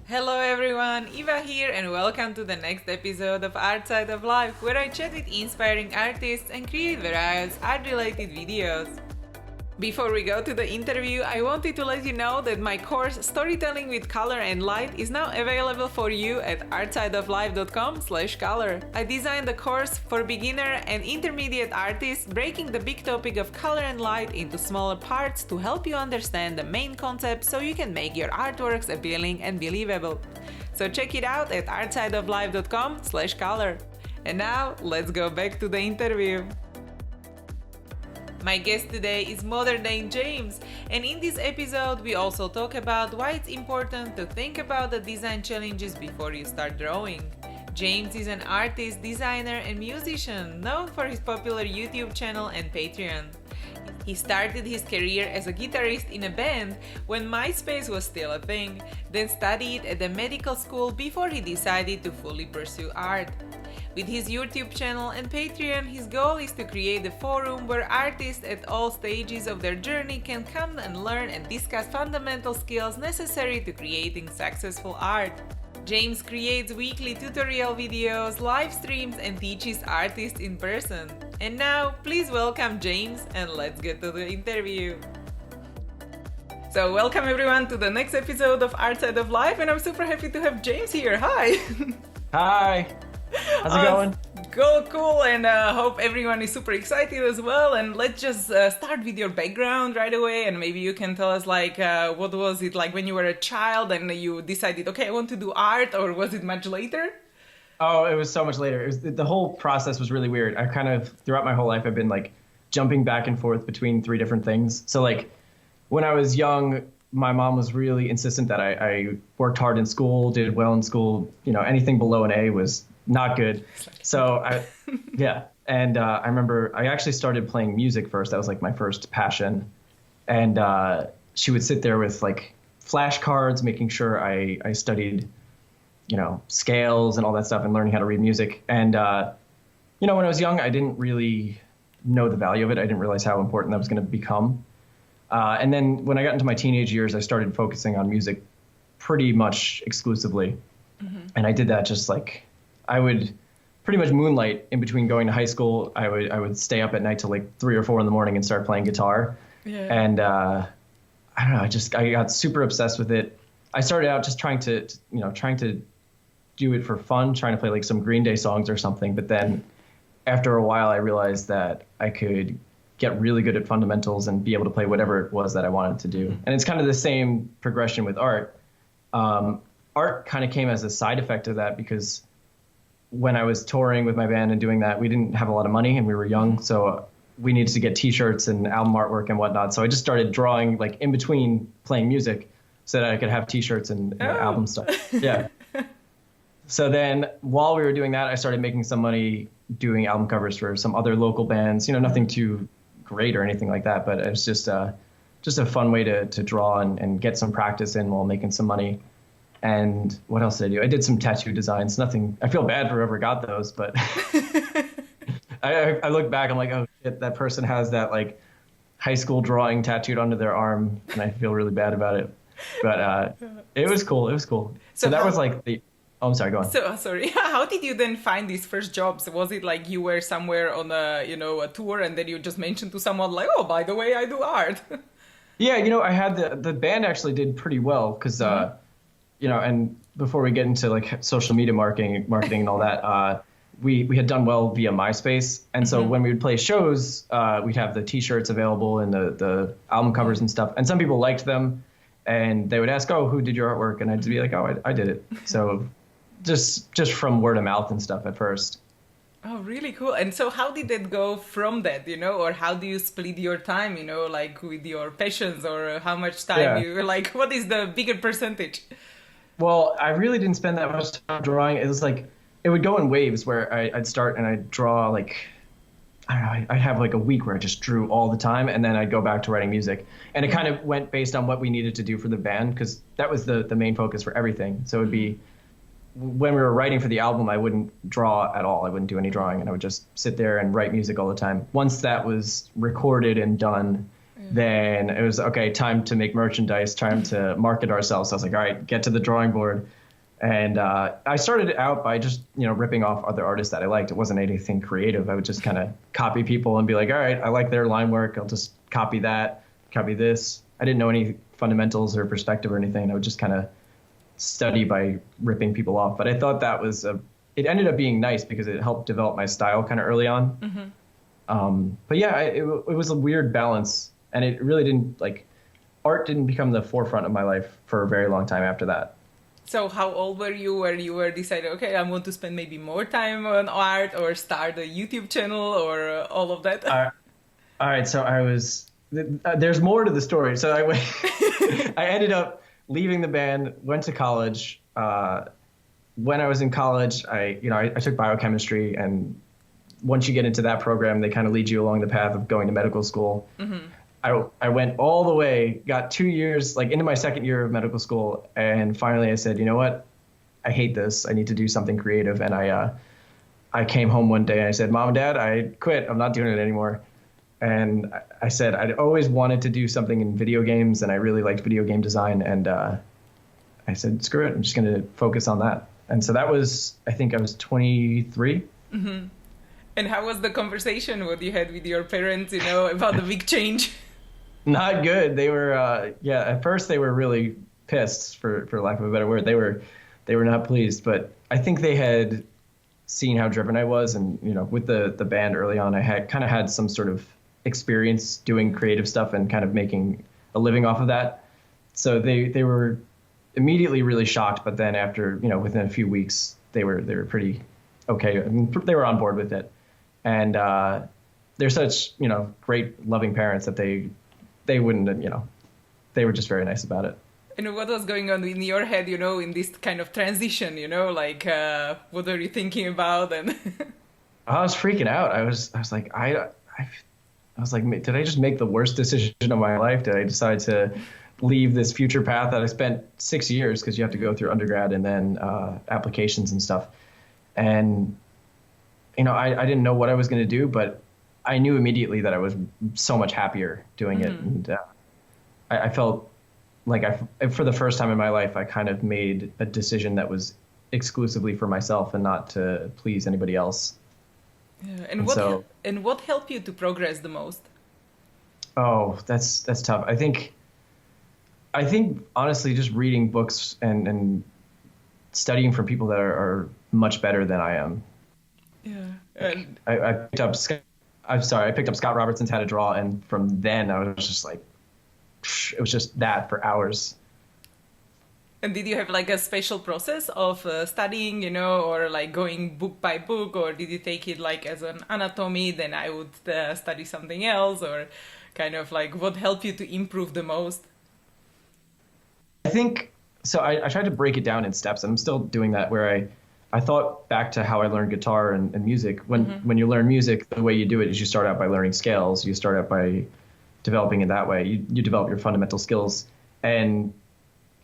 Hello everyone, Eva here and welcome to the next episode of Outside of Life, where I chat with inspiring artists and create various art-related videos. Before we go to the interview, I wanted to let you know that my course Storytelling with Color and Light is now available for you at artsideoflife.com/color. I designed the course for beginner and intermediate artists, breaking the big topic of color and light into smaller parts to help you understand the main concept so you can make your artworks appealing and believable. So check it out at artsideoflife.com/color. And now, let's go back to the interview. My guest today is modern day James, and in this episode we also talk about why it's important to think about the design challenges before you start drawing. James is an artist, designer, and musician known for his popular YouTube channel and Patreon. He started his career as a guitarist in a band when MySpace was still a thing, then studied at the medical school before he decided to fully pursue art. With his YouTube channel and Patreon, his goal is to create a forum where artists at all stages of their journey can come and learn and discuss fundamental skills necessary to creating successful art. James creates weekly tutorial videos, live streams, and teaches artists in person. And now, please welcome James and let's get to the interview. So welcome everyone to the next episode of Outside of Life, and I'm super happy to have James here. Hi! Hi! How's it going? Cool, and hope everyone is super excited as well. And let's just start with your background right away, and maybe you can tell us what was it like when you were a child and you decided, okay, I want to do art, or was it much later? Oh, it was so much later. The whole process was really weird. I kind of, throughout my whole life, I've been jumping back and forth between three different things. So when I was young, my mom was really insistent that I worked hard in school, did well in school. Anything below an A was not good. So yeah. And I remember I actually started playing music first. That was my first passion. And she would sit there with flashcards, making sure I studied, scales and all that stuff and learning how to read music. And, when I was young, I didn't really know the value of it. I didn't realize how important that was going to become. And then when I got into my teenage years, I started focusing on music pretty much exclusively. Mm-hmm. And I did that just I would pretty much moonlight in between going to high school. I would stay up at night till 3 or 4 in the morning and start playing guitar. Yeah. And I don't know, I got super obsessed with it. I started out just trying to do it for fun, trying to play some Green Day songs or something. But then after a while, I realized that I could get really good at fundamentals and be able to play whatever it was that I wanted to do. And it's kind of the same progression with art. Art kind of came as a side effect of that because when I was touring with my band and doing that, we didn't have a lot of money and we were young. So we needed to get t-shirts and album artwork and whatnot. So I just started drawing in between playing music so that I could have t-shirts and album stuff. Yeah. So then while we were doing that, I started making some money doing album covers for some other local bands, nothing too great or anything like that, but it's just a fun way to draw and get some practice in while making some money. And what else did I do? I did some tattoo designs. Nothing. I feel bad for whoever got those, but I look back. I'm like, oh shit, that person has that high school drawing tattooed onto their arm, and I feel really bad about it. But it was cool. It was cool. So that was the. Oh, I'm sorry. Go on. So sorry. How did you then find these first jobs? Was it you were somewhere on a tour, and then you just mentioned to someone oh, by the way, I do art? Yeah, I had the band actually did pretty well because. Mm-hmm. And before we get into social media marketing and all that, we had done well via MySpace. And so when we would play shows, we'd have the t-shirts available and the album covers and stuff. And some people liked them and they would ask, oh, who did your artwork? And I'd be like, oh, I did it. So just from word of mouth and stuff at first. Oh, really cool. And so how did it go from that, or how do you split your time, with your passions, or how much time you what is the bigger percentage? Well, I really didn't spend that much time drawing. It was it would go in waves where I'd start and I'd draw I don't know, I'd have a week where I just drew all the time, and then I'd go back to writing music. And it kind of went based on what we needed to do for the band, because that was the main focus for everything. So it would be, when we were writing for the album, I wouldn't draw at all. I wouldn't do any drawing, and I would just sit there and write music all the time. Once that was recorded and done, Then it was, okay, time to make merchandise, time to market ourselves. So I was like, all right, get to the drawing board. And I started out by just, ripping off other artists that I liked. It wasn't anything creative. I would just kind of copy people and be like, all right, I like their line work. I'll just copy that, copy this. I didn't know any fundamentals or perspective or anything. I would just kind of study by ripping people off. But I thought that was it ended up being nice because it helped develop my style kind of early on. But yeah, it was a weird balance. And it really didn't, art didn't become the forefront of my life for a very long time after that. So how old were you where you were deciding, okay, I want to spend maybe more time on art or start a YouTube channel or all of that? All right, so I was, there's more to the story. So I went, I ended up leaving the band, went to college. When I was in college, I took biochemistry, and once you get into that program, they kind of lead you along the path of going to medical school. I went all the way, got 2 years, into my second year of medical school, and finally I said, you know what? I hate this. I need to do something creative. And I came home one day and I said, Mom and Dad, I quit. I'm not doing it anymore. And I said I'd always wanted to do something in video games, and I really liked video game design. And I said, screw it. I'm just going to focus on that. And so that was, I think I was 23. And how was the conversation what you had with your parents, about the big change? Not good. They were, at first they were really pissed, for lack of a better word. They were not pleased, but I think they had seen how driven I was. And, with the band early on, I had kind of had some sort of experience doing creative stuff and kind of making a living off of that. So they were immediately really shocked. But then after, within a few weeks, they were pretty okay. I mean, they were on board with it. And they're such, great, loving parents that they wouldn't, they were just very nice about it. And what was going on in your head, in this kind of transition, what were you thinking about? And I was freaking out. I was like, I was like, did I just make the worst decision of my life? Did I decide to leave this future path that I spent 6 years, because you have to go through undergrad and then applications and stuff. And, I didn't know what I was going to do, but I knew immediately that I was so much happier doing it. And I felt like for the first time in my life, I kind of made a decision that was exclusively for myself and not to please anybody else. Yeah. And what helped you to progress the most? Oh, that's tough. I think honestly, just reading books and studying from people that are much better than I am. Yeah. And I picked up Scott Robertson's How to Draw, and from then I was just like, it was just that for hours. And did you have a special process of studying, or going book by book, or did you take it as an anatomy, then I would study something else, or kind of what helped you to improve the most? I think, so I tried to break it down in steps, and I'm still doing that, where I thought back to how I learned guitar and music. When you learn music, the way you do it is you start out by learning scales. You start out by developing it that way. You develop your fundamental skills. And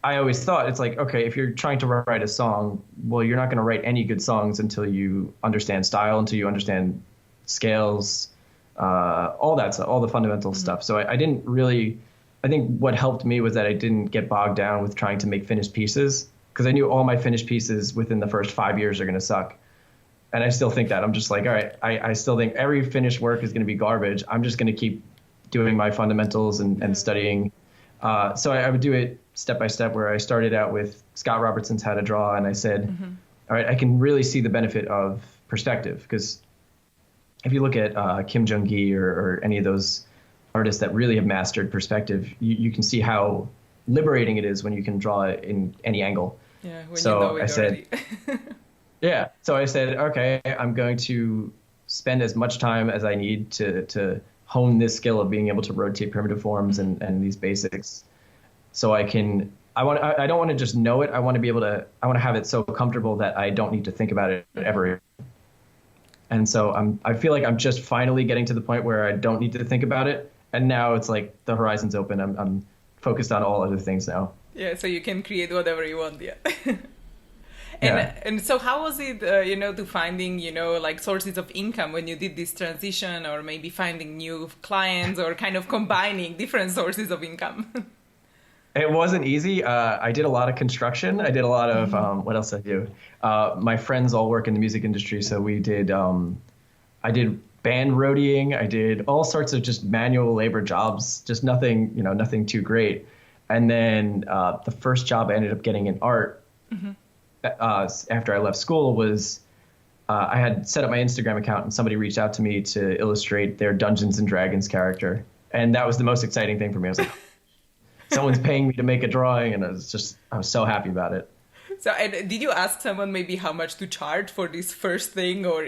I always thought it's okay, if you're trying to write a song, well, you're not going to write any good songs until you understand style, until you understand scales, all that stuff, all the fundamental stuff. So I didn't really, I think what helped me was that I didn't get bogged down with trying to make finished pieces, because I knew all my finished pieces within the first 5 years are going to suck. And I still think that. I'm just all right, I still think every finished work is going to be garbage. I'm just going to keep doing my fundamentals and studying. So I would do it step by step, where I started out with Scott Robertson's How to Draw, and I said, all right, I can really see the benefit of perspective, because if you look at Kim Jong-gi or any of those artists that really have mastered perspective, you can see how liberating it is when you can draw it in any angle. Yeah, when so you know it I said, already. So I said, okay, I'm going to spend as much time as I need to hone this skill of being able to rotate primitive forms and these basics. So I don't want to just know it. I want to have it so comfortable that I don't need to think about it ever. And so I feel like I'm just finally getting to the point where I don't need to think about it. And now it's the horizon's open. I'm focused on all other things now. Yeah, so you can create whatever you want, yeah. And so how was it, to finding, like sources of income when you did this transition, or maybe finding new clients, or kind of combining different sources of income? It wasn't easy. I did a lot of construction. I did a lot of what else I do? My friends all work in the music industry, so we did. I did band roadieing. I did all sorts of just manual labor jobs. Just nothing, nothing too great. And then the first job I ended up getting in art after I left school was I had set up my Instagram account, and somebody reached out to me to illustrate their Dungeons and Dragons character, and that was the most exciting thing for me. I was like, someone's paying me to make a drawing, and I was so happy about it. So, and did you ask someone maybe how much to charge for this first thing, or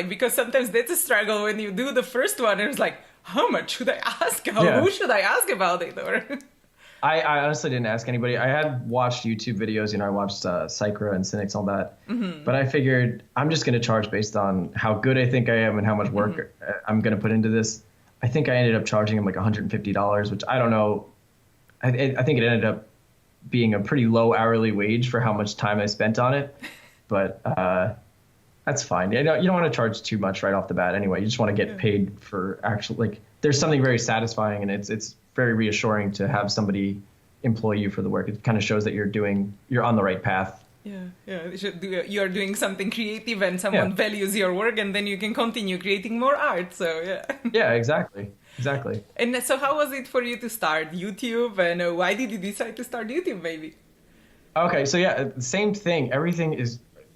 because sometimes that's a struggle when you do the first one, and it's like, how much should I ask? Who should I ask about it? Or I honestly didn't ask anybody. I had watched YouTube videos, I watched Psychra and Cynics, all that. But I figured I'm just going to charge based on how good I think I am and how much work I'm going to put into this. I think I ended up charging him like $150, which I don't know. I think it ended up being a pretty low hourly wage for how much time I spent on it. But that's fine. You don't want to charge too much right off the bat anyway. You just want to get paid for there's something very satisfying, and it's very reassuring to have somebody employ you for the work. It kind of shows that you're on the right path. You're doing something creative, and someone values your work, and then you can continue creating more art. So Yeah, exactly. And so how was it for you to start YouTube, and why did you decide to start YouTube maybe? Okay, so same thing.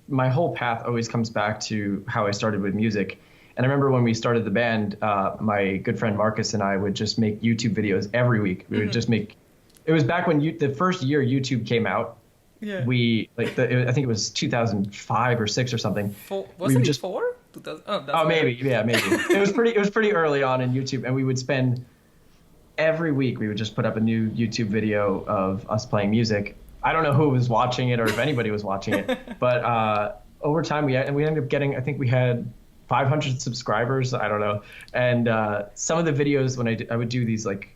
My whole path always comes back to how I started with music. And I remember when we started the band, my good friend Marcus and I would just make YouTube videos every week. We would just make. It was back when the first year YouTube came out. Yeah. I think it was 2005 or 6 or something. Wasn't it 4? 2000. Maybe. It was pretty early on in YouTube, and we would spend every week. We would just put up a new YouTube video of us playing music. I don't know who was watching it or if anybody was watching it, but over time we ended up getting. I think we had 500 subscribers. I don't know. And some of the videos when I would do these like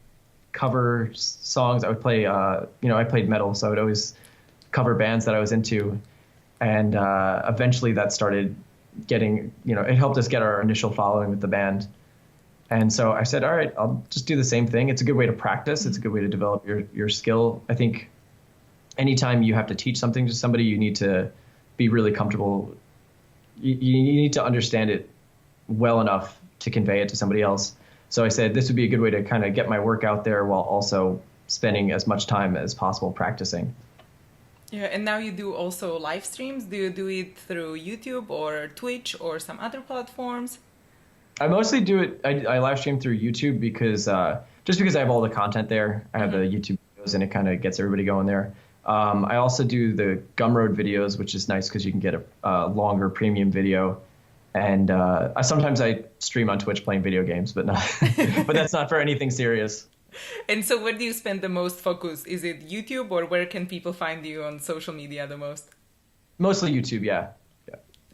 cover songs, I would play. I played metal, so I would always cover bands that I was into, and eventually that started getting. It helped us get our initial following with the band. And so I said, all right, I'll just do the same thing. It's a good way to practice. It's a good way to develop your skill. I think anytime you have to teach something to somebody, you need to be really comfortable. You need to understand it well enough to convey it to somebody else. So I said this would be a good way to kind of get my work out there while also spending as much time as possible practicing. Yeah, and now you do also live streams. Do you do it through YouTube or Twitch or some other platforms? I mostly do it. I live stream through YouTube because I have all the content there. I have the YouTube videos, and it kind of gets everybody going there. I also do the Gumroad videos, which is nice because you can get a longer premium video. And sometimes I stream on Twitch playing video games, but but that's not for anything serious. And so where do you spend the most focus? Is it YouTube, or where can people find you on social media the most? Mostly YouTube, yeah.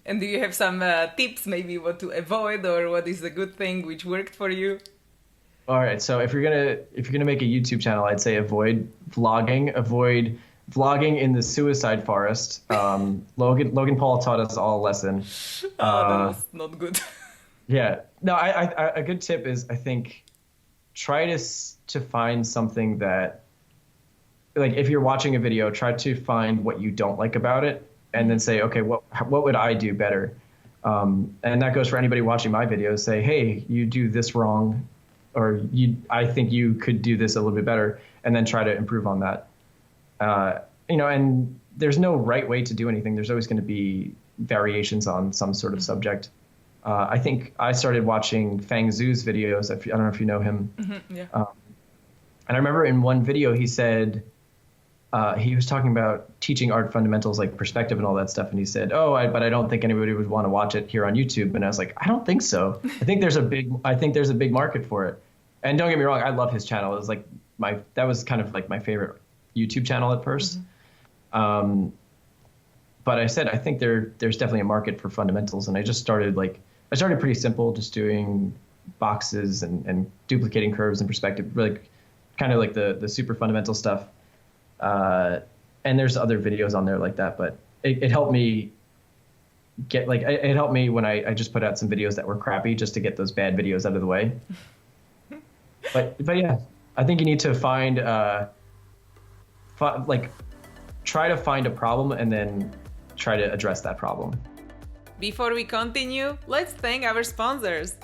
And do you have some tips, maybe what to avoid, or what is a good thing which worked for you? All right, so if you're gonna make a YouTube channel, I'd say avoid vlogging. Avoid vlogging in the suicide forest. Logan Paul taught us all a lesson. That was not good. Yeah, no. A good tip is, I think, try to find something that, like, if you're watching a video, try to find what you don't like about it, and then say, okay, what would I do better? And that goes for anybody watching my videos. Say, hey, you do this wrong, or I think you could do this a little bit better, and then try to improve on that. And there's no right way to do anything. There's always going to be variations on some sort of subject. I think I started watching Fang Zhu's videos. I don't know if you know him. Mm-hmm, yeah. And I remember in one video he said, he was talking about teaching art fundamentals like perspective and all that stuff. And he said, but I don't think anybody would want to watch it here on YouTube. And I was like, I don't think so. I think there's a big market for it. And don't get me wrong, I love his channel. It was like that was kind of like my favorite YouTube channel at first. Mm-hmm. But I said, I think there's definitely a market for fundamentals. And I started pretty simple, just doing boxes and duplicating curves and perspective, really kind of like the super fundamental stuff. And there's other videos on there like that, but it helped me get like it helped me when I just put out some videos that were crappy just to get those bad videos out of the way. But yeah, I think you need to find like try to find a problem and then try to address that problem. Before we continue, let's thank our sponsors.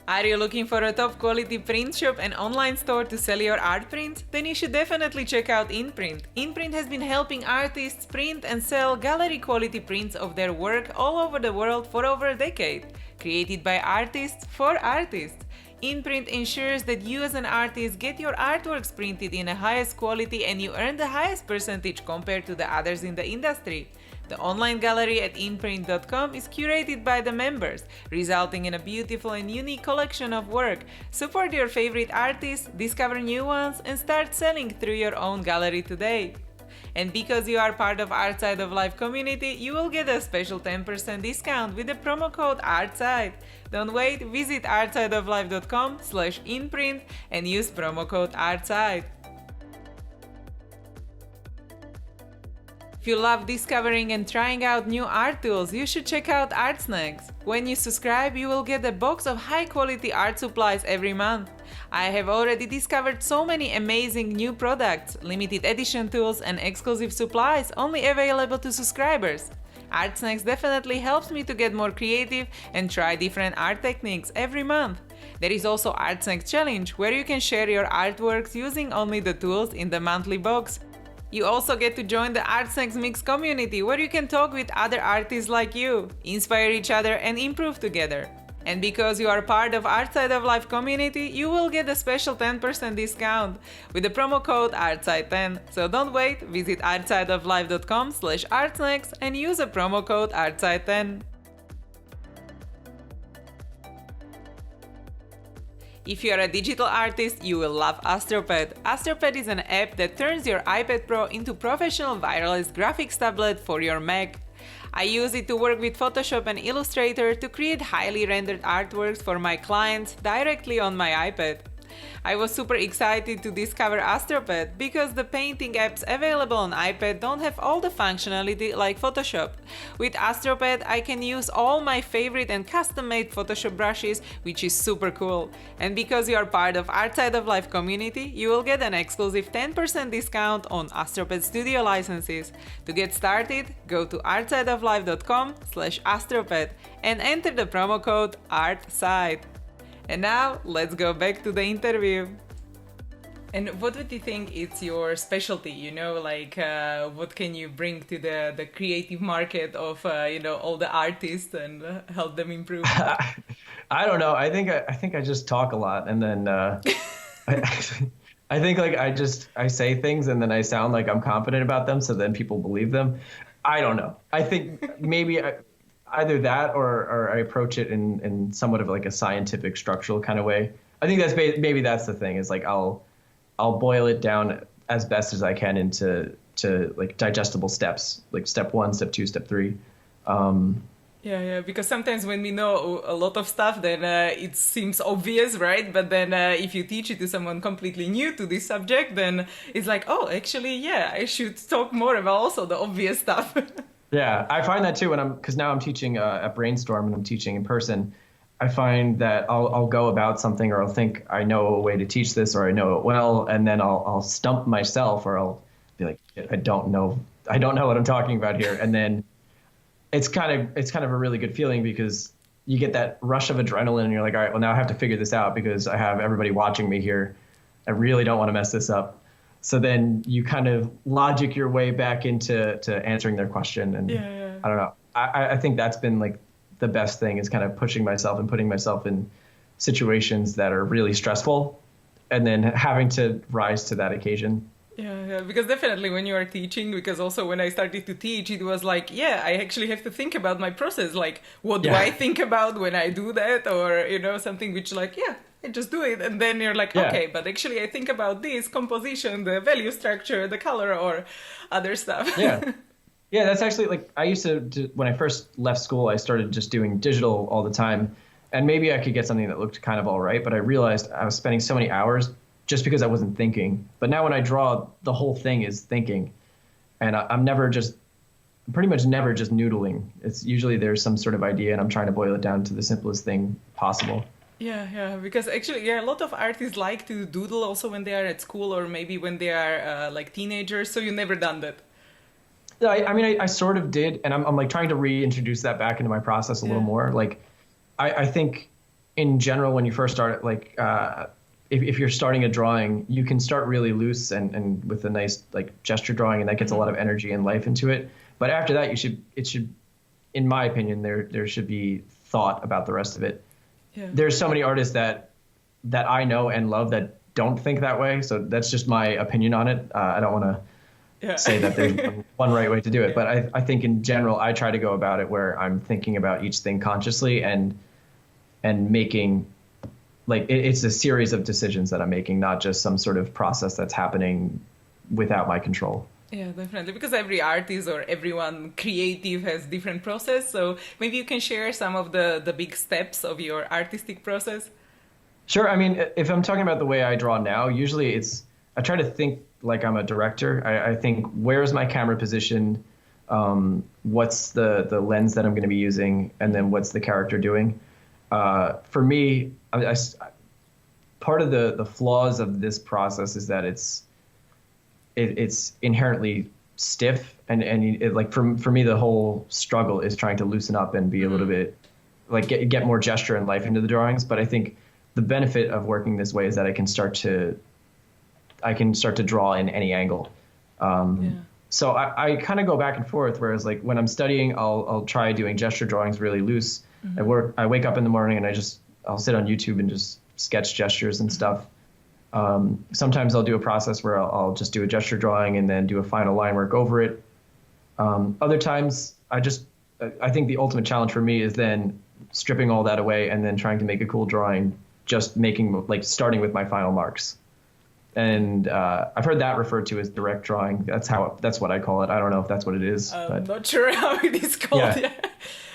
Are you looking for a top quality print shop and online store to sell your art prints? Then you should definitely check out InPrint. InPrint has been helping artists print and sell gallery quality prints of their work all over the world for over a decade. Created by artists for artists. InPrint ensures that you as an artist get your artworks printed in the highest quality and you earn the highest percentage compared to the others in the industry. The online gallery at inprint.com is curated by the members, resulting in a beautiful and unique collection of work. Support your favorite artists, discover new ones, and start selling through your own gallery today. And because you are part of Artside of Life community, you will get a special 10% discount with the promo code ARTSIDE. Don't wait, visit artsideoflife.com/inprint and use promo code ARTSIDE. If you love discovering and trying out new art tools, you should check out Art Snacks. When you subscribe, you will get a box of high-quality art supplies every month. I have already discovered so many amazing new products, limited edition tools, and exclusive supplies only available to subscribers. Art Snacks definitely helps me to get more creative and try different art techniques every month. There is also Art Snacks Challenge, where you can share your artworks using only the tools in the monthly box. You also get to join the Art Snacks Mix community, where you can talk with other artists like you, inspire each other, and improve together. And because you are part of Artside of Life community, you will get a special 10% discount with the promo code ARTSIDE10. So don't wait, visit artsideoflife.com/artsnacks and use a promo code ARTSIDE10. If you are a digital artist, you will love AstroPad. AstroPad is an app that turns your iPad Pro into professional wireless graphics tablet for your Mac. I use it to work with Photoshop and Illustrator to create highly rendered artworks for my clients directly on my iPad. I was super excited to discover AstroPad because the painting apps available on iPad don't have all the functionality like Photoshop. With AstroPad, I can use all my favorite and custom-made Photoshop brushes, which is super cool. And because you are part of Artside of Life community, you will get an exclusive 10% discount on AstroPad Studio licenses. To get started, go to artsideoflife.com/astropad and enter the promo code ARTSIDE. And now, let's go back to the interview. And what would you think is your specialty? You know, like what can you bring to the creative market of all the artists and help them improve? I don't know. I think I just talk a lot, and then I think like I say things, and then I sound like I'm confident about them, so then people believe them. I don't know. I think maybe either that or I approach it in somewhat of like a scientific structural kind of way. I think maybe that's the thing, is like I'll boil it down as best as I can into like digestible steps, like step 1, step 2, step 3. Yeah, because sometimes when we know a lot of stuff, then it seems obvious, right? But then if you teach it to someone completely new to this subject, then it's like, oh, actually, yeah, I should talk more about also the obvious stuff. Yeah, I find that too because now I'm teaching at Brainstorm and I'm teaching in person. I find that I'll go about something, or I'll think I know a way to teach this, or I know it well, and then I'll stump myself, or I'll be like, I don't know what I'm talking about here, and then it's kind of a really good feeling because you get that rush of adrenaline, and you're like, all right, well now I have to figure this out because I have everybody watching me here. I really don't want to mess this up. So then you kind of logic your way back into answering their question. And yeah. I don't know. I think that's been like the best thing, is kind of pushing myself and putting myself in situations that are really stressful and then having to rise to that occasion. Yeah, because definitely when you are teaching, because also when I started to teach, it was like, yeah, I actually have to think about my process. Like, what do I think about when I do that? Or, something which like, yeah, I just do it. And then you're like, okay, but actually I think about this composition, the value structure, the color, or other stuff. Yeah. Yeah, that's actually like, I used to when I first left school, I started just doing digital all the time. And maybe I could get something that looked kind of all right, but I realized I was spending so many hours just because I wasn't thinking. But now when I draw, the whole thing is thinking. And I'm never just pretty much never just noodling. It's usually there's some sort of idea and I'm trying to boil it down to the simplest thing possible. Yeah, yeah, because actually, yeah, a lot of artists like to doodle also when they are at school or maybe when they are like teenagers. So you never done that. Yeah, I mean, I sort of did, and I'm like trying to reintroduce that back into my process a little more. Like, I think in general, when you first start, like, if you're starting a drawing, you can start really loose and with a nice like gesture drawing, and that gets a lot of energy and life into it. But after that, it should, in my opinion, there should be thought about the rest of it. Yeah. There's so many artists that I know and love that don't think that way. So that's just my opinion on it. I don't want to say that there's one right way to do it. But I think in general, I try to go about it where I'm thinking about each thing consciously and making, like, it's a series of decisions that I'm making, not just some sort of process that's happening without my control. Yeah, definitely. Because every artist or everyone creative has different process. So maybe you can share some of the big steps of your artistic process. Sure. I mean, if I'm talking about the way I draw now, usually I try to think like I'm a director. I think, where's my camera position? What's the lens that I'm going to be using? And then what's the character doing? For me, part of the flaws of this process is that it's inherently stiff, and like for me, the whole struggle is trying to loosen up and be a little bit like get more gesture and life into the drawings. But I think the benefit of working this way is that I can start to draw in any angle. So I kind of go back and forth. Whereas like when I'm studying, I'll try doing gesture drawings really loose. I wake up in the morning and I'll sit on YouTube and just sketch gestures and stuff. Sometimes I'll do a process where I'll just do a gesture drawing and then do a final line work over it. Other times I think the ultimate challenge for me is then stripping all that away and then trying to make a cool drawing, just starting with my final marks. And I've heard that referred to as direct drawing. That's what I call it. I don't know if that's what it is. I'm not sure how it is called. Yeah.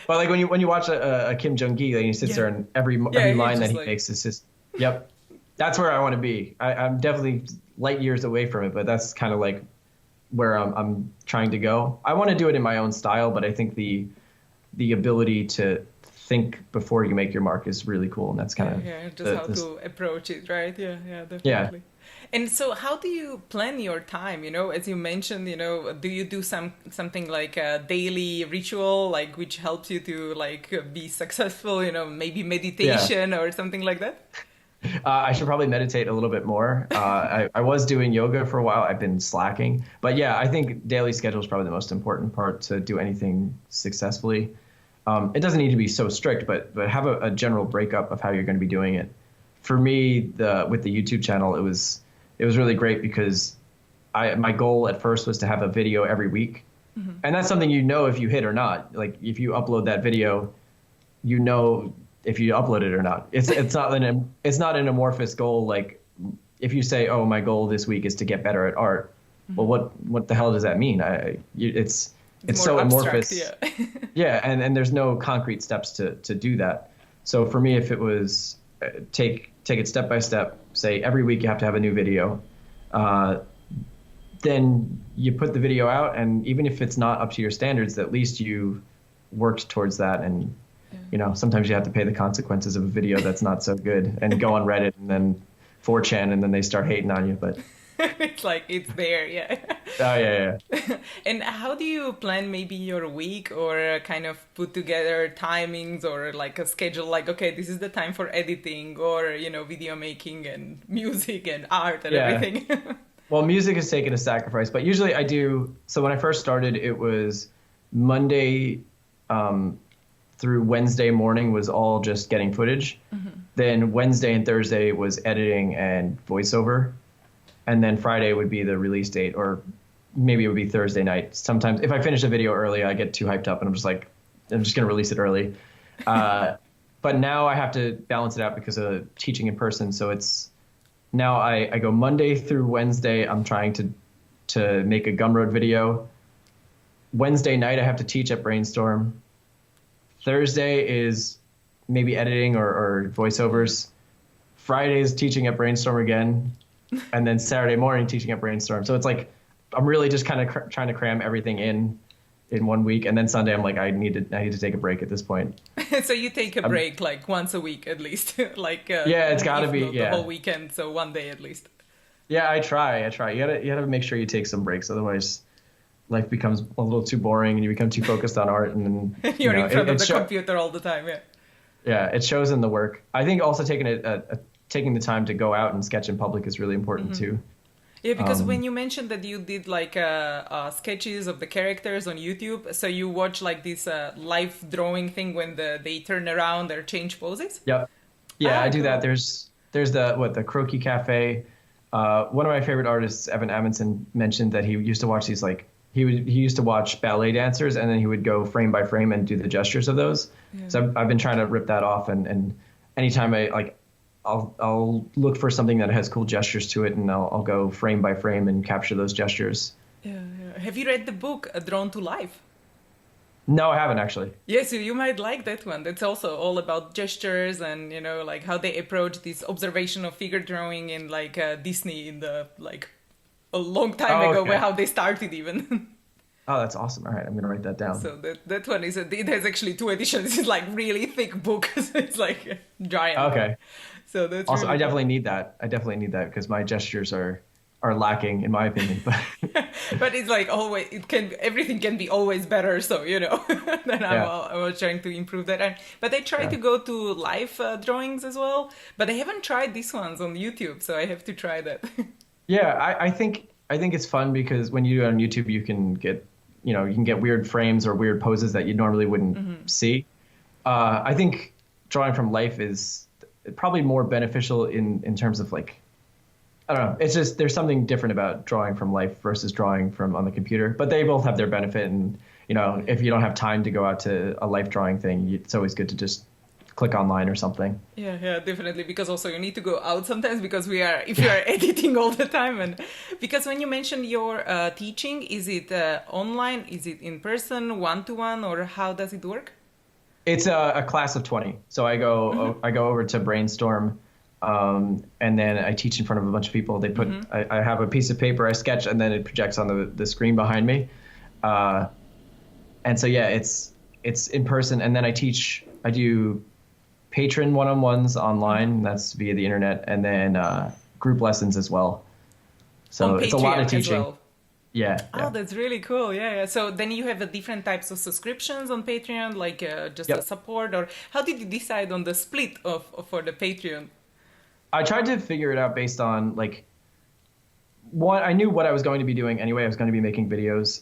But like when you watch a Kim Jong-gi, and he sits there and every line that he makes is just, yep. That's where I want to be. I'm definitely light years away from it, but that's kind of like where I'm trying to go. I want to do it in my own style, but I think the ability to think before you make your mark is really cool, and that's kind of how to approach it, right? Yeah, definitely. Yeah. And so, how do you plan your time? As you mentioned, do you do something like a daily ritual, like which helps you to like be successful? Maybe meditation or something like that. I should probably meditate a little bit more. I was doing yoga for a while. I've been slacking. But yeah, I think daily schedule is probably the most important part to do anything successfully. It doesn't need to be so strict, but have a general breakup of how you're going to be doing it. For me, with the YouTube channel, it was really great because my goal at first was to have a video every week. Mm-hmm. And that's something if you hit or not. Like if you upload that video, if you upload it or not. It's not an amorphous goal. Like if you say, oh, my goal this week is to get better at art. Mm-hmm. Well, what the hell does that mean? It's so amorphous. Yeah. And there's no concrete steps to do that. So for me, if it was take it step by step, say every week you have to have a new video, then you put the video out, and even if it's not up to your standards, at least you worked towards that. And sometimes you have to pay the consequences of a video that's not so good and go on Reddit and then 4chan and then they start hating on you. But it's like it's there, yeah. Oh yeah. And how do you plan maybe your week, or kind of put together timings or like a schedule? Like, okay, this is the time for editing, or video making and music and art and everything. Well, music has taken a sacrifice, but usually I do. So when I first started, it was Monday through Wednesday morning was all just getting footage. Mm-hmm. Then Wednesday and Thursday was editing and voiceover. And then Friday would be the release date, or maybe it would be Thursday night. Sometimes if I finish a video early, I get too hyped up and I'm just going to release it early. But now I have to balance it out because of teaching in person. So now I go Monday through Wednesday. I'm trying to make a Gumroad video. Wednesday night, I have to teach at Brainstorm. Thursday is maybe editing or voiceovers. Friday is teaching at Brainstorm again. And then Saturday morning teaching at Brainstorm. So it's like I'm really just kind of trying to cram everything in in 1 week, and then Sunday I'm like, I need to take a break at this point. So you take a break like once a week at least, like yeah, it's got to be the whole weekend, so one day at least. Yeah, I try. You gotta make sure you take some breaks, otherwise life becomes a little too boring and you become too focused on art, and then you're in front of the computer all the time. Yeah, it shows in the work. I think also taking the time to go out and sketch in public is really important too. Yeah, because when you mentioned that you did like sketches of the characters on YouTube, so you watch like this live drawing thing when they turn around or change poses? Yep. Yeah, I do that. There's the Croquis Cafe. One of my favorite artists, Evan Amundsen, mentioned that he used to watch these he used to watch ballet dancers, and then he would go frame by frame and do the gestures of those. Yeah. So I've been trying to rip that off, and anytime I'll look for something that has cool gestures to it, and I'll go frame by frame and capture those gestures. Yeah. Have you read the book Drawn to Life? No, I haven't actually. Yes, you might like that one. That's also all about gestures and like how they approach this observation of figure drawing in like Disney in the a long time ago, okay. How they started even. Oh, that's awesome. All right, I'm going to write that down. So that one it has actually 2 editions. It's like really thick book. So it's like giant. Okay. So that's also, really I definitely need that. I definitely need that because my gestures are lacking in my opinion. But it's like always, everything can be always better. So, then I was trying to improve that. But I try to go to live drawings as well, but I haven't tried these ones on YouTube. So I have to try that. Yeah, I think it's fun because when you do it on YouTube, you can get weird frames or weird poses that you normally wouldn't see. I think drawing from life is probably more beneficial in terms of I don't know. It's just there's something different about drawing from life versus drawing from on the computer. But they both have their benefit, and if you don't have time to go out to a life drawing thing, it's always good to just click online or something. Yeah, definitely. Because also you need to go out sometimes if you are editing all the time, and because when you mentioned your teaching, is it online? Is it in person, 1-to-1, or how does it work? It's a class of 20. So I go over to Brainstorm. And then I teach in front of a bunch of people. They put I have a piece of paper I sketch, and then it projects on the screen behind me. And so it's in person, and then I do patron one-on-ones online. That's via the internet, and then group lessons as well. So it's a lot of teaching. Well. Yeah. Oh, that's really cool. Yeah. So then you have different types of subscriptions on Patreon, like just a support, or how did you decide on the split for the Patreon? I tried to figure it out based on I knew what I was going to be doing anyway. I was going to be making videos.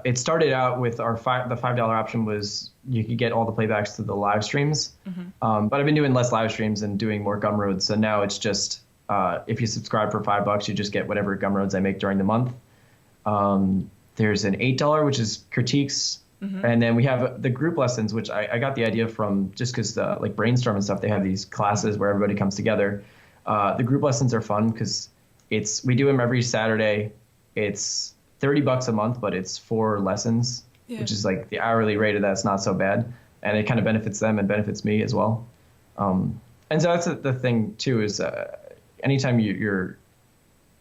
It started out with the $5 option was you could get all the playbacks to the live streams. But I've been doing less live streams and doing more Gumroads. So now it's just if you subscribe for $5, you just get whatever Gumroads I make during the month. There's an $8, which is critiques. And then we have the group lessons, which I got the idea from just because Brainstorm and stuff, they have these classes where everybody comes together. The group lessons are fun because we do them every Saturday. It's $30 a month, but it's 4 lessons, which is like the hourly rate of that's not so bad. And it kind of benefits them and benefits me as well. And so that's the thing too, is anytime you're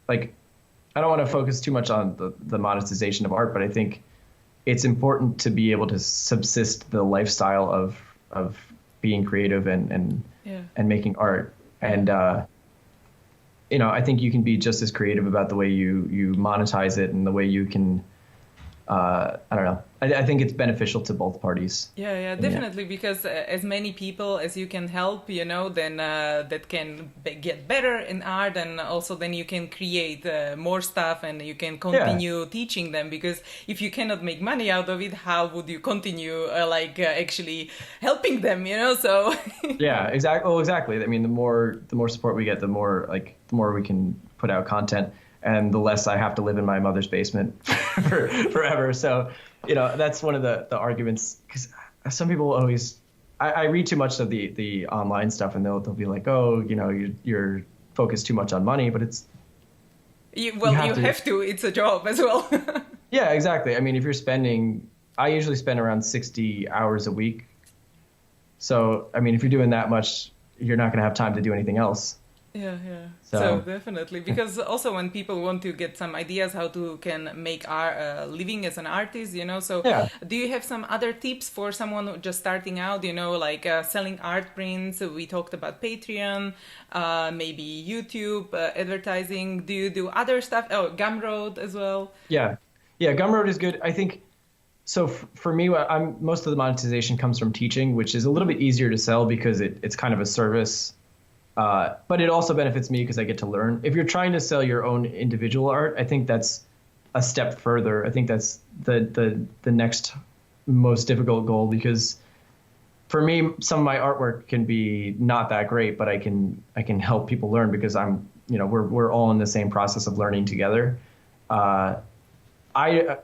I don't want to focus too much on the monetization of art, but I think it's important to be able to subsist the lifestyle of being creative and making art. And, I think you can be just as creative about the way you monetize it and the way you can, I don't know. I think it's beneficial to both parties. Yeah, definitely. Because as many people as you can help, then that can get better in art, and also then you can create more stuff and you can continue teaching them. Because if you cannot make money out of it, how would you continue actually helping them? So yeah, exactly. Well, exactly. I mean, the more support we get, the more we can put out content. And the less I have to live in my mother's basement forever. So, that's one of the arguments, because some people always, I read too much of the online stuff, and they'll be like, oh, you're focused too much on money, but it's. You have to. It's a job as well. Yeah, exactly. I mean, I usually spend around 60 hours a week. So, I mean, if you're doing that much, you're not going to have time to do anything else. Yeah, yeah. So So definitely, because also when people want to get some ideas how to can make art living as an artist, so yeah. do you have some other tips for someone just starting out, like selling art prints? We talked about Patreon, maybe YouTube, advertising. Do you do other stuff? Oh, Gumroad as well. Yeah. Yeah, Gumroad is good. I think so for me, most of the monetization comes from teaching, which is a little bit easier to sell because it's kind of a service. But it also benefits me because I get to learn. If you're trying to sell your own individual art, I think that's a step further. I think that's the next most difficult goal because for me, some of my artwork can be not that great, but I can help people learn because we're all in the same process of learning together. Uh, I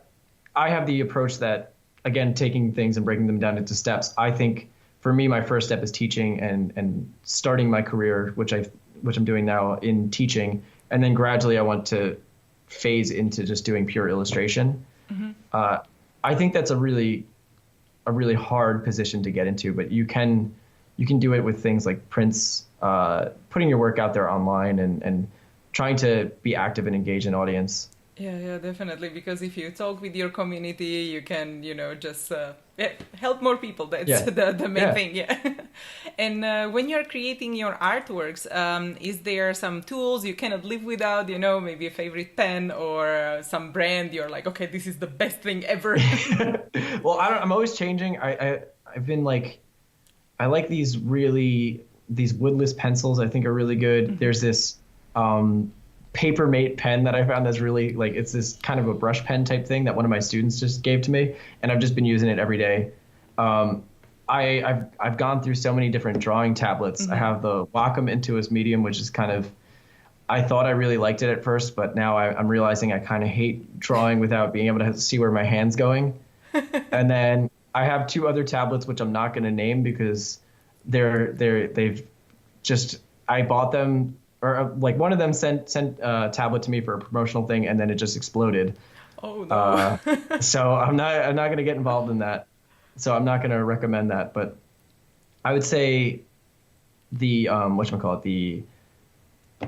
I have the approach that, again, taking things and breaking them down into steps. I think for me, my first step is teaching and starting my career, which I'm doing now in teaching, and then gradually I want to phase into just doing pure illustration. I think that's a really hard position to get into, but you can do it with things like prints, putting your work out there online, and trying to be active and engage an audience. Yeah, yeah, definitely. Because if you talk with your community, you can, just yeah, help more people. That's Yeah, the main yeah. thing. Yeah. And when you're creating your artworks, is there some tools you cannot live without? Maybe a favorite pen or some brand. You're like, okay, this is the best thing ever. Well, I'm always changing. I've been like, I like these woodless pencils. I think are really good. There's this Paper Mate pen that I found that's really like, it's this kind of a brush pen type thing that one of my students just gave to me, and I've just been using it every day. I've gone through so many different drawing tablets. I have the Wacom Intuos Medium, which is kind of, I thought I really liked it at first, but now I'm realizing I kind of hate drawing without being able to see where my hand's going. And then I have two other tablets, which I'm not going to name because they've just, I bought them, or like one of them sent a tablet to me for a promotional thing, and then it just exploded. Oh no. So I'm not going to get involved in that. So I'm not going to recommend that. But I would say the whatchamacallit,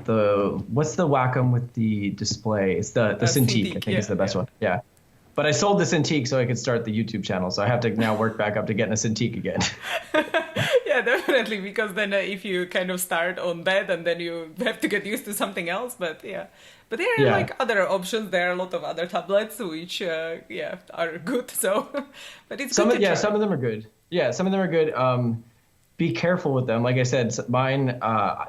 the what's the Wacom with the display? It's the Cintiq, I think is the best one. Yeah. But I sold the Cintiq so I could start the YouTube channel. So I have to now work back up to getting a Cintiq again. Yeah, definitely, because then if you kind of start on that and then you have to get used to something else. But yeah, but there are like other options. There are a lot of other tablets which are good. So, but it's good to try. Some of them are good. Yeah, some of them are good. Be careful with them. Like I said, mine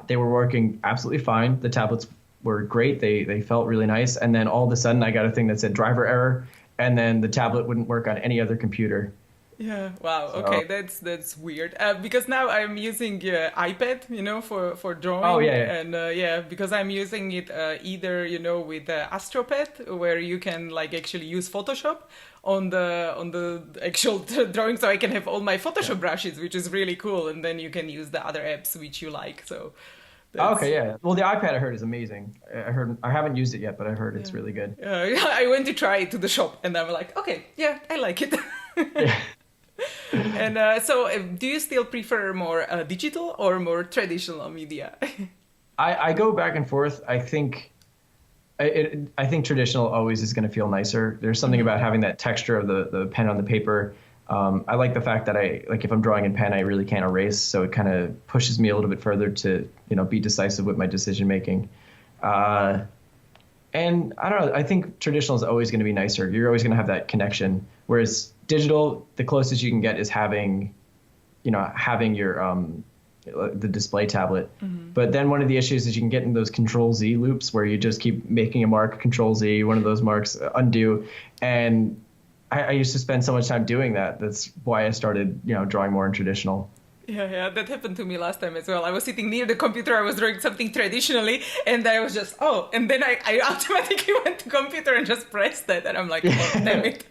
they were working absolutely fine. The tablets were great. They felt really nice. And then all of a sudden, I got a thing that said driver error, and then the tablet wouldn't work on any other computer. Yeah. Wow. Okay. That's weird. Because now I'm using iPad, for drawing. Oh yeah. And because I'm using it either with AstroPad, where you can like actually use Photoshop on the actual drawing, so I can have all my Photoshop brushes, which is really cool, and then you can use the other apps which you like. So. Okay, yeah. Well, the iPad I heard is amazing. I haven't used it yet, but I heard it's really good. I went to try it to the shop, and I'm like, okay, yeah, I like it. Yeah. And so, do you still prefer more digital or more traditional media? I go back and forth. I think traditional always is going to feel nicer. There's something about having that texture of the pen on the paper. I like the fact that if I'm drawing in pen, I really can't erase, so it kind of pushes me a little bit further to be decisive with my decision making. And I don't know. I think traditional is always going to be nicer. You're always going to have that connection. Whereas digital, the closest you can get is having your the display tablet. But then one of the issues is you can get in those Control Z loops where you just keep making a mark, Control Z, one of those marks, undo, and I used to spend so much time doing that. That's why I started, drawing more in traditional. Yeah, that happened to me last time as well. I was sitting near the computer, I was drawing something traditionally, and I was just, and then I automatically went to computer and just pressed that, and I'm like, oh, damn it.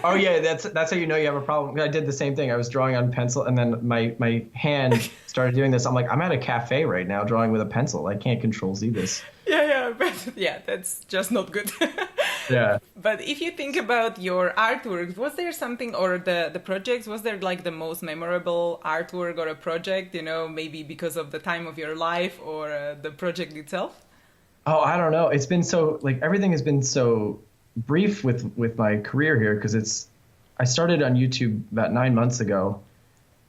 Oh yeah, that's how you know you have a problem. I did the same thing. I was drawing on pencil, and then my hand started doing this. I'm like, I'm at a cafe right now drawing with a pencil. I can't Control Z this. Yeah, but yeah, that's just not good. Yeah. But if you think about your artwork, was there something, or the projects, was there like the most memorable artwork or a project, maybe because of the time of your life or the project itself? Oh, I don't know. It's been so like everything has been so brief with my career here because I started on YouTube about 9 months ago,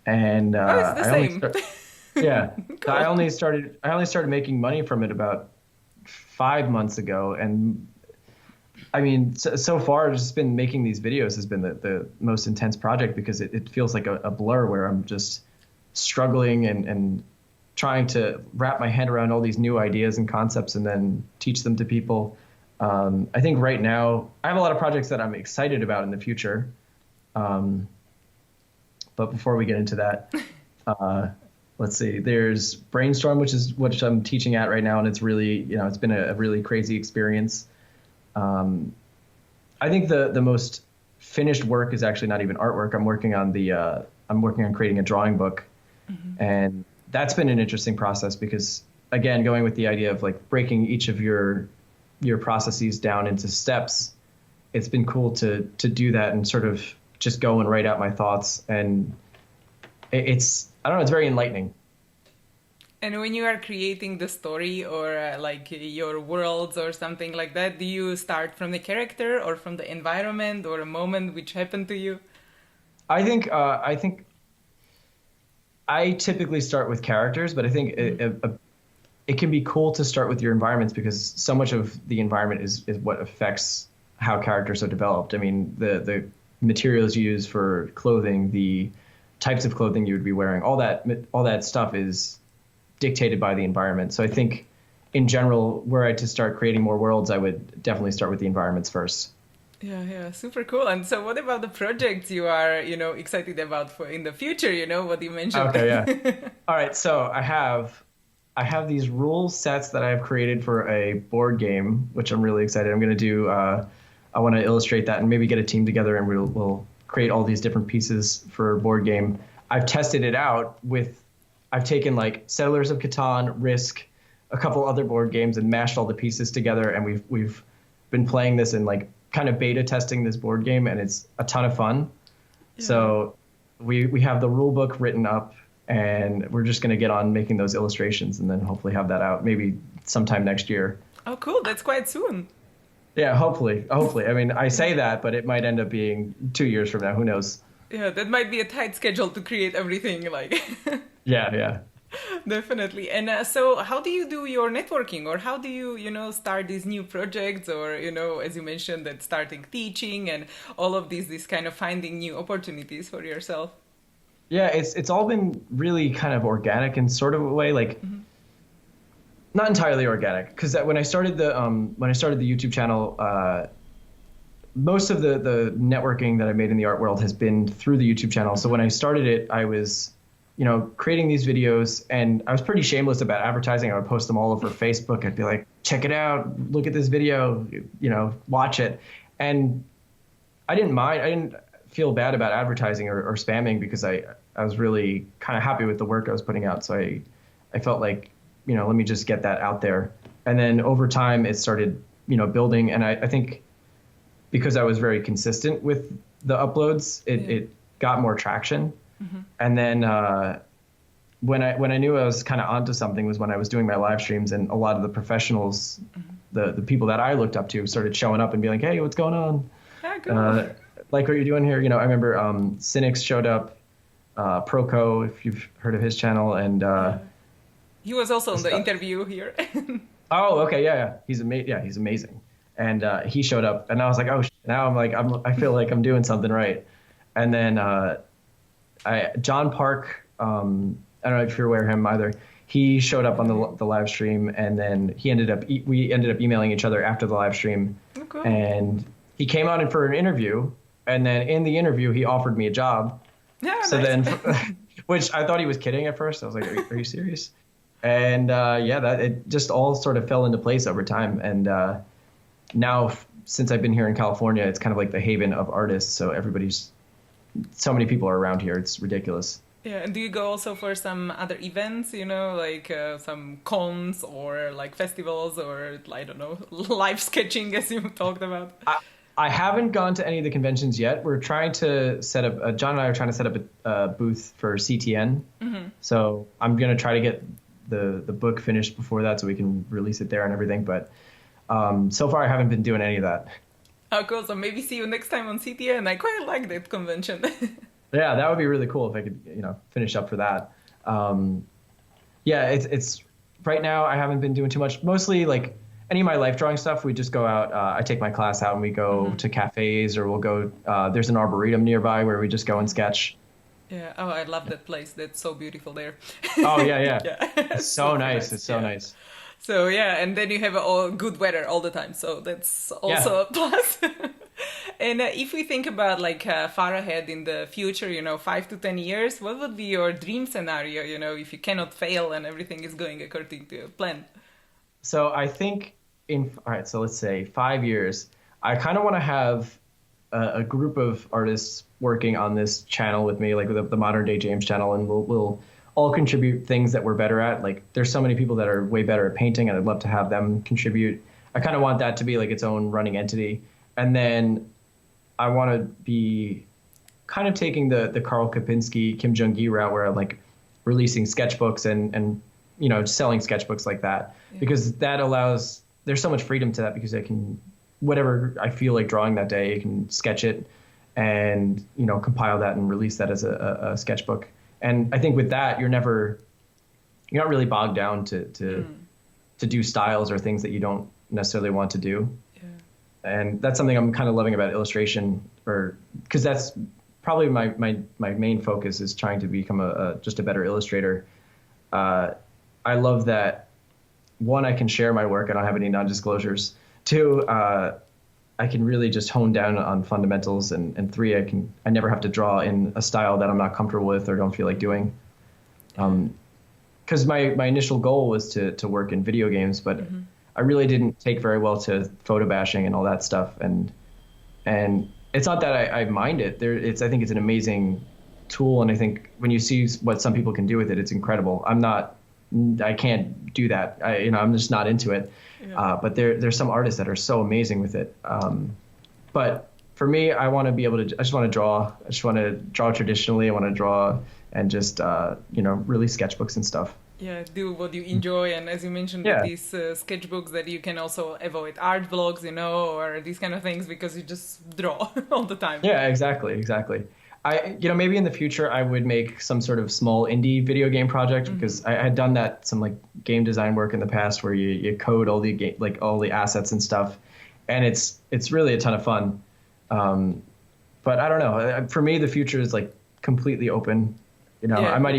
and Oh, it's the I only same. start yeah Cool. I only started making money from it about 5 months ago, and I mean so far just been making these videos has been the most intense project because it feels like a blur where I'm just struggling and trying to wrap my head around all these new ideas and concepts and then teach them to people. I think right now I have a lot of projects that I'm excited about in the future. Um, but before we get into that, let's see. There's Brainstorm, which I'm teaching at right now, and it's really it's been a really crazy experience. I think the most finished work is actually not even artwork. I'm working on creating a drawing book, and that's been an interesting process because again, going with the idea of like breaking each of your processes down into steps, it's been cool to do that and sort of just go and write out my thoughts, and it's I don't know, it's very enlightening. And when you are creating the story or like your worlds or something like that, do you start from the character or from the environment or a moment which happened to you? I think I typically start with characters, but I think it can be cool to start with your environments because so much of the environment is what affects how characters are developed. I mean, the materials you use for clothing, the types of clothing you would be wearing, all that stuff is dictated by the environment. So I think in general, were I to start creating more worlds, I would definitely start with the environments first. Yeah, super cool. And so what about the projects you are, excited about for in the future, what you mentioned? Okay, yeah. All right, so I have these rule sets that I've created for a board game, which I'm really excited. I'm going to do I want to illustrate that and maybe get a team together and we'll create all these different pieces for a board game. I've tested it out I've taken like Settlers of Catan, Risk, a couple other board games and mashed all the pieces together, and we've been playing this and like kind of beta testing this board game, and it's a ton of fun. Yeah. So we have the rule book written up, and we're just going to get on making those illustrations and then hopefully have that out maybe sometime next year. Oh, cool. That's quite soon. Yeah, hopefully. I mean, I say that, but it might end up being 2 years from now. Who knows? Yeah, that might be a tight schedule to create everything. Like. Yeah. Definitely. And so how do you do your networking, or how do you, start these new projects, or, as you mentioned, that starting teaching and all of this kind of finding new opportunities for yourself? Yeah, it's all been really kind of organic in sort of a way, like not entirely organic, because when I started the YouTube channel, most of the networking that I made in the art world has been through the YouTube channel. So when I started it, I was creating these videos, and I was pretty shameless about advertising. I would post them all over Facebook. I'd be like, check it out, look at this video, watch it. And I didn't mind. I didn't feel bad about advertising or spamming because I was really kind of happy with the work I was putting out. So I felt like, let me just get that out there. And then over time it started, building. And I think because I was very consistent with the uploads, it got more traction. And then when I knew I was kind of onto something was when I was doing my live streams, and a lot of the professionals, the people that I looked up to started showing up and being like, hey, what's going on? Yeah, cool. Like what you're doing here. I remember Cynics showed up, Proco, if you've heard of his channel. And he was also on the interview here. Oh, okay. Yeah. He's amazing. And he showed up, and I was like, oh, shit. Now I'm like, I feel like I'm doing something right. And then John Park, I don't know if you're aware of him either. He showed up on the live stream, and then we ended up emailing each other after the live stream. Okay. And he came on in for an interview, and then in the interview he offered me a job. Yeah. So nice. then, which I thought he was kidding at first. I was like, are you serious? And it just all sort of fell into place over time. And now, since I've been here in California, it's kind of like the haven of artists. So so many people are around here. It's ridiculous. Yeah, and do you go also for some other events, like some cons or like festivals or I don't know, live sketching as you talked about? I, I haven't gone to any of the conventions yet. We're trying to set up, John and I are trying to set up a booth for CTN. So I'm going to try to get the book finished before that so we can release it there and everything. But so far I haven't been doing any of that. Oh, cool. So maybe see you next time on CTN. I quite like that convention. Yeah, that would be really cool if I could, finish up for that. Yeah, it's right now I haven't been doing too much. Mostly like any of my life drawing stuff, we just go out. I take my class out and we go to cafes or we'll go. There's an arboretum nearby where we just go and sketch. Yeah. Oh, I love that place. That's so beautiful there. Oh yeah, yeah. Yeah. It's so nice. It's so nice. So yeah, and then you have all good weather all the time, so that's also a plus. And if we think about like far ahead in the future, 5 to 10 years, what would be your dream scenario? If you cannot fail and everything is going according to your plan. So I think all right. So let's say 5 years. I kind of want to have a group of artists working on this channel with me, like the Modern Day James channel, and we'll all contribute things that we're better at. Like there's so many people that are way better at painting and I'd love to have them contribute. I kind of want that to be like its own running entity. And then I want to be kind of taking the Karl Kapinski, Kim Jung-gi route where I'm like releasing sketchbooks and selling sketchbooks like that, because that allows, there's so much freedom to that because I can, whatever I feel like drawing that day, I can sketch it and, compile that and release that as a sketchbook. And I think with that, you're not really bogged down to do styles or things that you don't necessarily want to do. Yeah. And that's something I'm kind of loving about illustration, because that's probably my main focus is trying to become just a better illustrator. I love that, one, I can share my work. I don't have any non-disclosures. Two, I can really just hone down on fundamentals, and three, I never have to draw in a style that I'm not comfortable with or don't feel like doing. Because my initial goal was to work in video games, but I really didn't take very well to photo bashing and all that stuff. And it's not that I mind it. I think it's an amazing tool, and I think when you see what some people can do with it, it's incredible. I can't do that. I'm just not into it. Yeah. But there's some artists that are so amazing with it. But for me, I want to be able to. I just want to draw. I just want to draw traditionally. I want to draw and just release sketchbooks and stuff. Yeah, do what you enjoy, and as you mentioned, with these sketchbooks, that you can also avoid art vlogs, or these kind of things because you just draw all the time. Yeah, exactly. Maybe in the future I would make some sort of small indie video game project, because I had done some like game design work in the past where you code all the assets and stuff, and it's really a ton of fun. But I don't know. For me, the future is like completely open. I might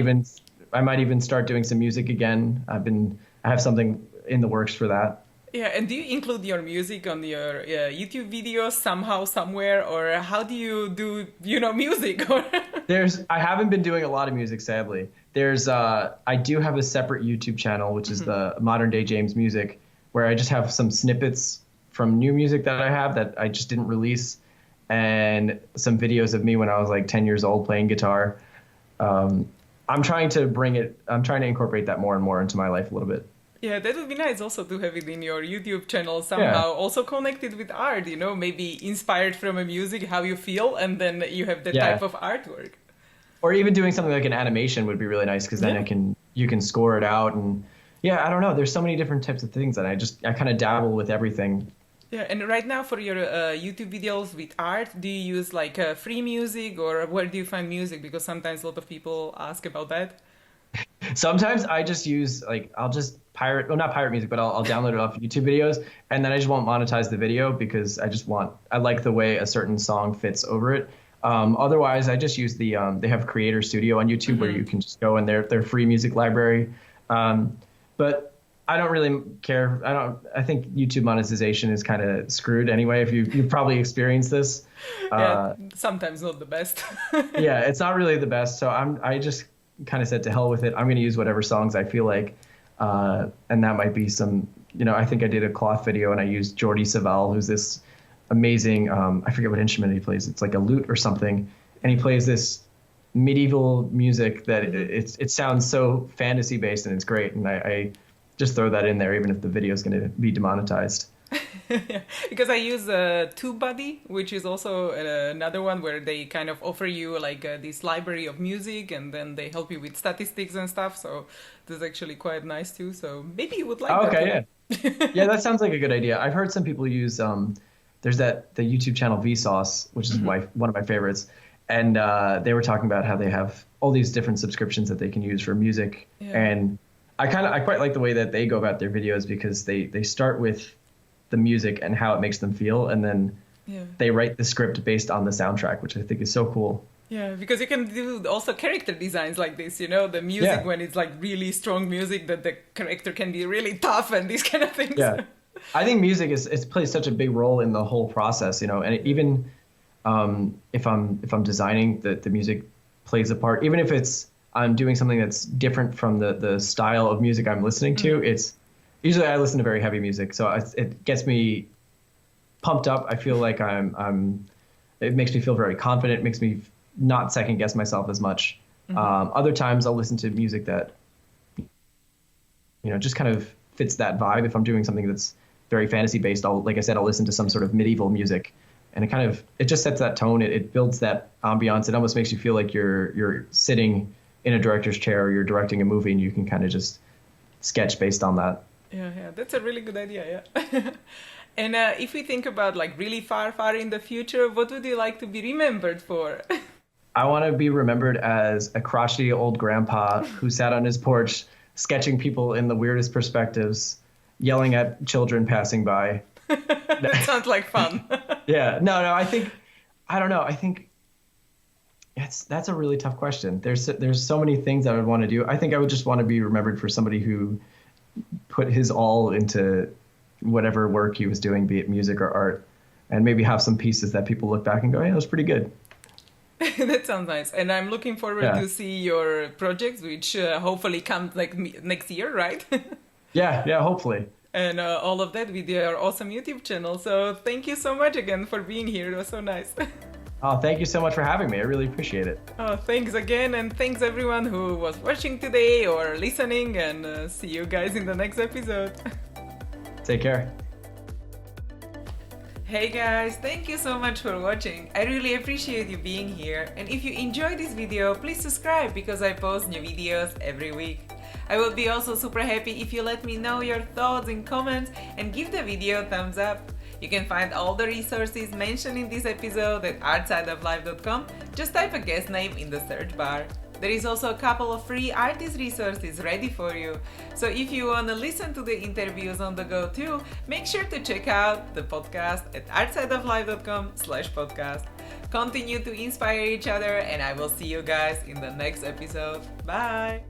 even start doing some music again. I have something in the works for that. Yeah, and do you include your music on your YouTube videos somehow, somewhere, or how do you do, music? I haven't been doing a lot of music, sadly. I do have a separate YouTube channel, which is the Modern Day James Music, where I just have some snippets from new music that I have that I just didn't release, and some videos of me when I was like 10 years old playing guitar. I'm trying to incorporate that more and more into my life a little bit. Yeah, that would be nice also to have it in your YouTube channel somehow, also connected with art, maybe inspired from a music, how you feel, and then you have that type of artwork. Or even doing something like an animation would be really nice, because then you can score it out. And I don't know, there's so many different types of things that I kind of dabble with everything. Yeah, and right now for your YouTube videos with art, do you use like free music, or where do you find music? Because sometimes a lot of people ask about that. Sometimes I just use I'll just not pirate music, but I'll download it off YouTube videos, and then I just won't monetize the video because I like the way a certain song fits over it. Otherwise, I just use they have Creator Studio on YouTube where you can just go in their free music library. But I don't really care. I think YouTube monetization is kind of screwed anyway. If you've probably experienced this. Sometimes not the best. Yeah, it's not really the best. So I just kind of said to hell with it. I'm going to use whatever songs I feel like. And that might be some, I think I did a cloth video and I used Jordi Savall, who's this amazing, I forget what instrument he plays. It's like a lute or something. And he plays this medieval music that it sounds so fantasy based and it's great. And I just throw that in there, even if the video is going to be demonetized. Yeah, because I use TubeBuddy, which is also another one where they kind of offer you like this library of music, and then they help you with statistics and stuff. So this is actually quite nice too. So maybe you would like Oh, that okay, too. yeah. Yeah, that sounds like a good idea. I've heard some people use there's the YouTube channel Vsauce, which is one of my favorites, and they were talking about how they have all these different subscriptions that they can use for music, and I quite like the way that they go about their videos because they start with the music and how it makes them feel, and then they write the script based on the soundtrack, which I think is so cool. Yeah, because you can do also character designs like this, you know, the music when it's like really strong music that the character can be really tough and these kind of things. Yeah, I think music is plays such a big role in the whole process, you know, and even if I'm designing, the music plays a part. Even if I'm doing something that's different from the style of music I'm listening to, it's usually I listen to very heavy music, so it gets me pumped up. I feel like it makes me feel very confident. It makes me not second guess myself as much. Other times I'll listen to music that, just kind of fits that vibe. If I'm doing something that's very fantasy based, like I said, I'll listen to some sort of medieval music, and it just sets that tone. It builds that ambiance. It almost makes you feel like you're sitting in a director's chair, or you're directing a movie, and you can kind of just sketch based on that. Yeah, that's a really good idea, yeah. And if we think about like really far in the future, what would you like to be remembered for? I want to be remembered as a crotchety old grandpa who sat on his porch sketching people in the weirdest perspectives, yelling at children passing by. That sounds like fun. Yeah, no, I don't know. I think that's a really tough question. There's so many things I would want to do. I think I would just want to be remembered for somebody who put his all into whatever work he was doing, be it music or art, and maybe have some pieces that people look back and go, "Hey, that was pretty good." That sounds nice, and I'm looking forward to see your projects, which hopefully come like next year, right? Yeah, hopefully. And all of that with your awesome YouTube channel. So thank you so much again for being here. It was so nice. Oh, thank you so much for having me. I really appreciate it. Oh, thanks again, and thanks everyone who was watching today or listening, and see you guys in the next episode. Take care. Hey guys, thank you so much for watching. I really appreciate you being here, and if you enjoyed this video, please subscribe because I post new videos every week. I will be also super happy if you let me know your thoughts in comments and give the video a thumbs up. You can find all the resources mentioned in this episode at artsideoflife.com. Just type a guest name in the search bar. There is also a couple of free artist resources ready for you. So if you want to listen to the interviews on the go too, make sure to check out the podcast at artsideoflife.com/podcast. Continue to inspire each other, and I will see you guys in the next episode. Bye!